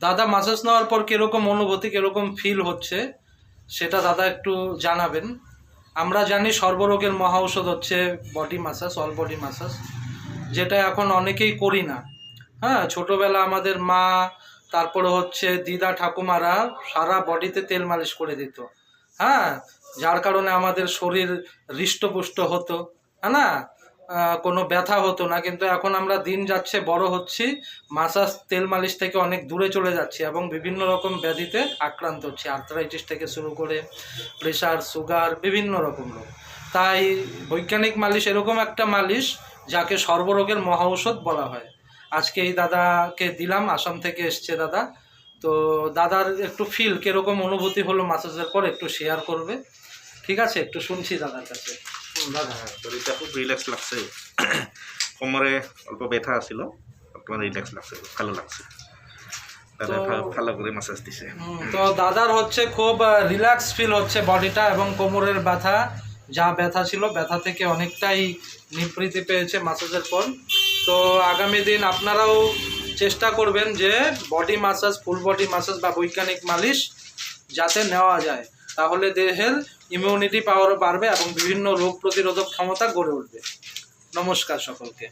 দাদা মাসাজ নেওয়ার পর কীরকম অনুভূতি, কীরকম ফিল হচ্ছে সেটা দাদা একটু জানাবেন। আমরা জানি সর্বরোগের মহা ঔষধ হচ্ছে body massage, all body massage, যেটা এখন অনেকেই করি না। হ্যাঁ, ছোটোবেলা আমাদের মা, তারপরে হচ্ছে দিদা ঠাকুমারা সারা বডিতে তেল মালিশ করে দিত। হ্যাঁ, যার কারণে আমাদের শরীর হৃষ্টপুষ্ট হতো, হ্যাঁ না, কোনো ব্যথা হতো না। কিন্তু এখন আমরা দিন যাচ্ছে বড় হচ্ছি, মাসাজ তেল মালিশ থেকে অনেক দূরে চলে যাচ্ছি এবং বিভিন্ন রকম ব্যাধিতে আক্রান্ত হচ্ছে, আর্থ্রাইটিস থেকে শুরু করে প্রেশার, সুগার, বিভিন্ন রকম রোগ। তাই বৈজ্ঞানিক মালিশ এরকম একটা মালিশ যাকে সর্বরোগের মহা ঔষধ বলা হয়। আজকে এই দাদাকে দিলাম, আসাম থেকে এসছে দাদা। তো দাদার একটু ফিল কীরকম অনুভূতি হলো মাসাজের পর একটু শেয়ার করবে, ঠিক আছে? একটু শুনছি দাদার কাছে। দাদা, শরীরটা খুব রিল্যাক্স লাগছে, কোমরে অল্প ব্যথা আছিল, বর্তমানে রিল্যাক্স লাগছে, ভালো লাগছে। দাদা ভালো করে মাসাজ দিছে। তো দাদার হচ্ছে খুব রিল্যাক্স ফিল হচ্ছে বডিটা, এবং কোমরের ব্যথা, যা ব্যথা ছিল ব্যথা থেকে অনেকটাই নিবৃত্তি পেয়েছে মাসাজের পর। তো আগামী দিন আপনারাও চেষ্টা করবেন যে body massage, full body massage বা বৈজ্ঞানিক মালিশ যাতে নেওয়া যায়, তাহলে দেহের ইমিউনিটি পাওয়ারও বাড়বে এবং বিভিন্ন রোগ প্রতিরোধক ক্ষমতা গড়ে উঠবে। নমস্কার সকলকে।